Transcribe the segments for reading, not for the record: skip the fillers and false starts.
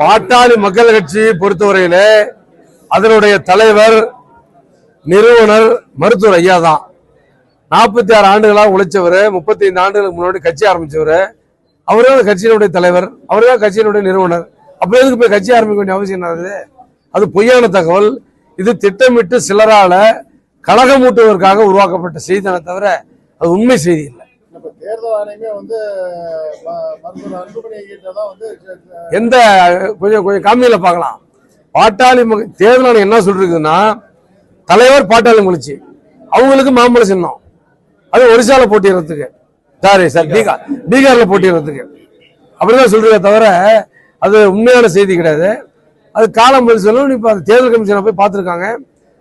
பாட்டாளி மக்கள் கட்சியை பொறுத்தவரையில அதனுடைய தலைவர் நிறுவனர் மருத்துவர் ஐயா தான். 46 ஆண்டுகளாக உழைச்சவர், 35 ஆண்டுகளுக்கு முன்னாடி கட்சி ஆரம்பிச்சவர், அவரே கட்சியினுடைய தலைவர், அவரே கட்சியினுடைய நிறுவனர். அப்ப எதுக்கு போய் கட்சி ஆரம்பிக்க வேண்டிய அவசியம் என்ன? அது பொய்யான தகவல். இது திட்டமிட்டு சிலரால கலகமூட்டுவதற்காக உருவாக்கப்பட்ட செய்தியை தவிர அது உண்மை செய்தி இல்லை. எந்த கொஞ்சம் காமியில பார்க்கலாம். பாட்டாளி தேர்தல் ஆணையம் என்ன சொல்றதுன்னா, தலைவர் பாட்டாளி மகிழ்ச்சி, அவங்களுக்கு மாம்பழ சின்னம், அது ஒரிசால போட்டிடுறதுக்கு, சாரி சார் பீகார்ல போட்டிடுறதுக்கு அப்படிதான் சொல்றதே தவிர அது உண்மையான செய்தி கிடையாது. அது காலம் பதில் சொல்லணும். இப்ப தேர்தல் கமிஷனை போய் பார்த்திருக்காங்க,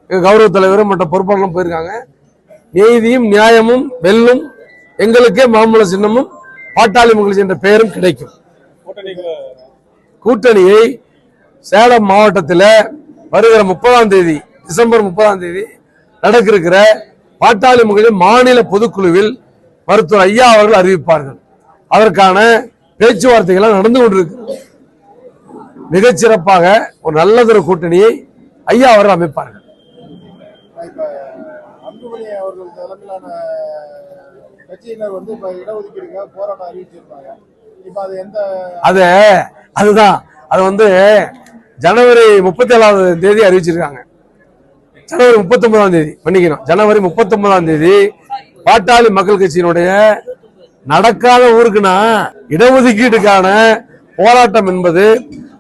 கௌரவ தலைவரும் மற்ற பொறுப்பாளர்களும் போயிருக்காங்க. நீதியும் நியாயமும் வெல்லும், எங்களுக்கே மாம்பழ சின்னமும் பாட்டாளி மகிழ்ச்சி என்ற பெயரும் கிடைக்கும். கூட்டணியை சேலம் மாவட்டத்தில் வருகிற 30ஆம் தேதி, டிசம்பர் 30ஆம் தேதி நடக்க இருக்கிற பாட்டாளி மகிழ்ச்சி மாநில பொதுக்குழுவில் மருத்துவர் ஐயா அவர்கள் அறிவிப்பார்கள். அதற்கான பேச்சுவார்த்தைகள் நடந்து கொண்டிருக்கிறது. மிகச்சிறப்பாக ஒரு நல்லதொரு கூட்டணியை ஐயா அவர்கள் அமைப்பார்கள். அதுதான் அது வந்து ஜனவரி 37ஆம் தேதி அறிவிச்சிருக்காங்க. ஜனவரி 39ஆம் தேதி மன்னிக்கணும், ஜனவரி 39ஆம் தேதி பாட்டாளி மக்கள் கட்சியினுடைய நடக்காத ஊருக்குன்னா இடஒதுக்கீட்டுக்கான போராட்டம் என்பது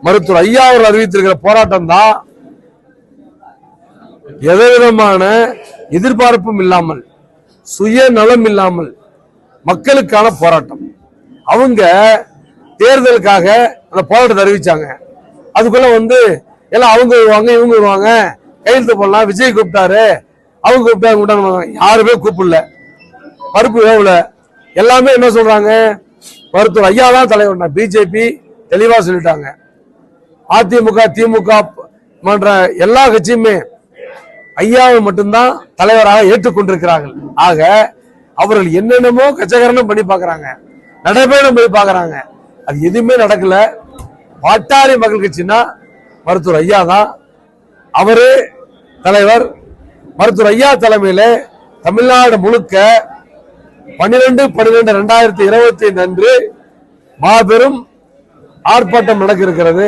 மருத்துவர் ஐயா அவர்கள் அறிவித்திருக்கிற போராட்டம் தான். எதவிதமான எதிர்பார்ப்பும் இல்லாமல், சுயநலம் இல்லாமல் மக்களுக்கான போராட்டம். அவங்க தேர்தலுக்காக அந்த போராட்டத்தை அறிவிச்சாங்க. அதுக்குள்ள வந்து எல்லாம் அவங்க வருவாங்க, இவங்க வருவாங்க, கையெழுத்து போடலாம், விஜய் கூப்பிட்டாரு, அவங்க கூப்பிட்டாங்க, யாருமே கூப்பிடல, பருப்பு வேவல. எல்லாமே என்ன சொல்றாங்க, மருத்துவர் ஐயா தான் தலைவர். பிஜேபி தெளிவா சொல்லிட்டாங்க. அதிமுக திமுக மன்ற எல்லா கட்சியுமே ஐயாவை மட்டும்தான் தலைவராக ஏற்றுக்கொண்டிருக்கிறார்கள். ஆக அவர்கள் என்னென்னமோ கச்சகரணம் பண்ணி பாக்குறாங்க, நடைபயணம் பண்ணி பாக்குறாங்க, அது எதுவுமே நடக்கல. பாட்டாளி மக்கள் கட்சினா மருத்துவர் ஐயா தான், அவரே தலைவர். மருத்துவர் ஐயா தலைமையில தமிழ்நாடு முழுக்க 12/12/2025 அன்று மாபெரும் ஆர்ப்பாட்டம் நடக்க இருக்கிறது.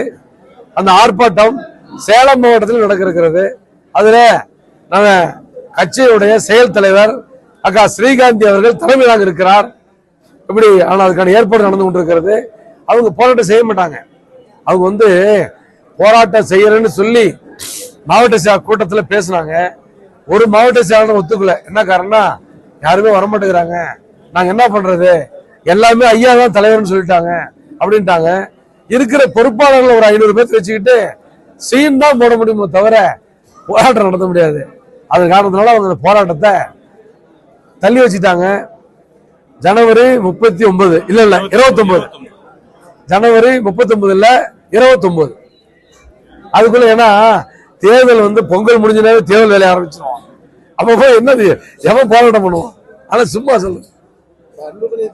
அந்த ஆர்ப்பாட்டம் சேலம் மாவட்டத்தில் நடக்க இருக்கிறது. அதுல நாங்க கட்சியுடைய செயல் தலைவர் அக்கா ஸ்ரீகாந்தி அவர்கள் தலைமையாக இருக்கிறார். இப்படி ஆனால் அதுக்கான ஏற்பாடு நடந்து கொண்டிருக்கிறது. அவங்க போராட்டம் செய்ய மாட்டாங்க. அவங்க வந்து போராட்டம் செய்யறேன்னு சொல்லி மாவட்ட செயலர் கூட்டத்தில் பேசினாங்க. ஒரு மாவட்ட செயலாளர் ஒத்துக்கல. என்ன காரணம், யாருமே வரமாட்டேங்கிறாங்க, நாங்க என்ன பண்றது, எல்லாமே ஐயா தான் தலைவர்னு சொல்லிட்டாங்க அப்படின்ட்டாங்க. இருக்கிற பொறுப்பாளர்கள் ஒரு 500 பேர் வச்சுக்கிட்டு சீன் தான் போட முடியுமோ தவிர போராட்டம் நடத்த முடியாது. அது காரணத்தினால அவங்க அந்த போராட்டத்தை தள்ளி வச்சுட்டாங்க. ஜனவரி 39 இல்ல 29, ஜனவரி 39 இல்ல 29 அதுக்குள்ள. ஏன்னா தேர்தல் வந்து பொங்கல் முடிஞ்சனாவே தேர்தல் வேலையை ஆரம்பிச்சிருவோம். அப்ப போய் என்னது எவன் போராட்டம் பண்ணுவோம். ஆனா சும்மா சொல்லு,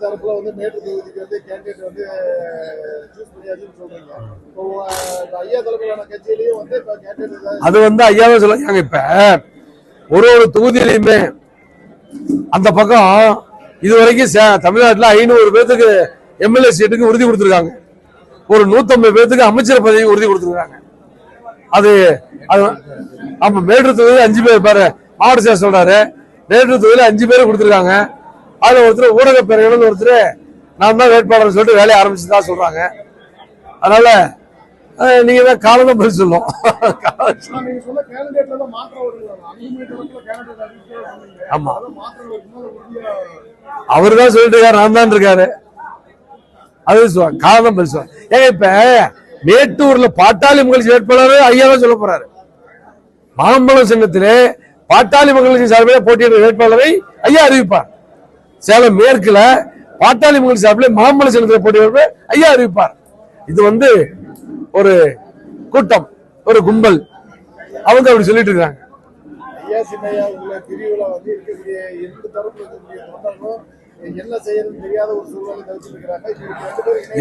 தரப்புல வந்து மேற்கு தொகுதிக்கு வந்து கேண்டிடேட் வந்து சூஸ் பண்ணியாச்சுன்னு சொல்றீங்க. ஐயா தலைமையிலான கட்சியிலயும் வந்து கேண்டிடேட் அது வந்து ஐயாவே சொல்லுங்க. இப்ப ஒரு தொகுதியிலையுமே அந்த பக்கம் இதுவரைக்கும் தமிழ்நாட்டில் 500 பேருக்கு எம்எல்ஏ சீட்டுக்கு உறுதி கொடுத்திருக்காங்க. ஒரு 150 பேருக்கு அமைச்சர் பதவி உறுதி கொடுத்திருக்காங்க. அது ஆமா, மேட்டூர் தொகுதியில் 5 பேர் பாரு, மாவட்ட செயலர் சொல்றாரு, மேட்டூர் தொகுதியில் 5 பேர் கொடுத்திருக்காங்க. அதுல ஒருத்தர் ஊடக பேரையில ஒருத்தர் நான் தான் வேட்பாளர் சொல்லிட்டு வேலையை ஆரம்பிச்சுதான் சொல்றாங்க. அதனால நீங்க தான் காலம் பதில் சொல்லும். ஆமா, அவரு தான் சொல்லிட்டு இருக்காரு, நான் தான் இருக்காரு. அது காலம் பதில் சொல்ல. ஏங்க இப்ப மேட்டூர்ல பாட்டாளி மக்கள் வேட்பாளர் ஐயா தான் சொல்ல போறாரு. மாம்பழம் சின்னத்திலே பாட்டாளி மக்கள் சார்பில் போட்டியிட வேட்பாளரை ஐயா அறிவிப்பார். சேலம் மேற்குல பாட்டாளி மக்கள் சார்பில் மாம்பழ சின்னத்தில் போட்டியிட ஐயா அறிவிப்பார். இது வந்து ஒரு கூட்டம், ஒரு கும்பல், அவங்க அப்படி சொல்லிட்டு இருக்காங்க.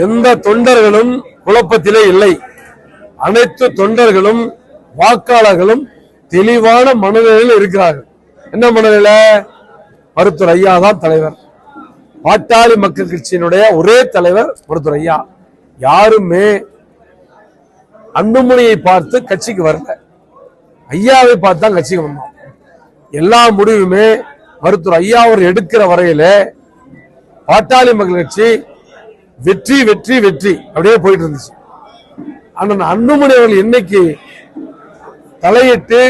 எந்த தொண்டர்களும் குழப்பத்திலே இல்லை. அனைத்து தொண்டர்களும் வாக்காளர்களும் தெளிவான மனநிலையில் இருக்கிறார்கள். என்ன மனநிலை? மருத்துவர் ஐயா தான் தலைவர். பாட்டாளி மக்கள் கட்சியினுடைய ஒரே தலைவர் மருத்துவர் ஐயா. யாருமே அன்புமணியை பார்த்து கட்சிக்கு வரல, ஐயாவை பார்த்து தான் கட்சிக்கு வந்தோம். எல்லா முடிவுமே மருத்துவர் ஐயா அவர் எடுக்கிற வரையில பாட்டாளி மக்கள் கட்சி வெற்றி வெற்றி வெற்றி அப்படியே போயிட்டு இருந்துச்சு. ஆனால் அன்புமணி அவர்கள் என்னைக்கு தலையிட்டு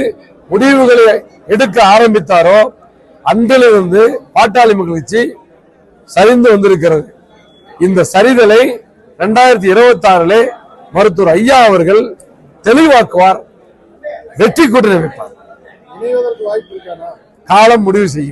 முடிவுகளை எடுக்க ஆரம்பித்தாரோ அன்றிலிருந்து பாட்டாளி மக்கள் கட்சி சரிந்து வந்திருக்கிறது. இந்த சரிதலை 2026 மருத்துவர் ஐயா அவர்கள் தெளிவாக்குவார், வெற்றி கூட்டணி அமைப்பார். காலம் முடிவு செய்யும்.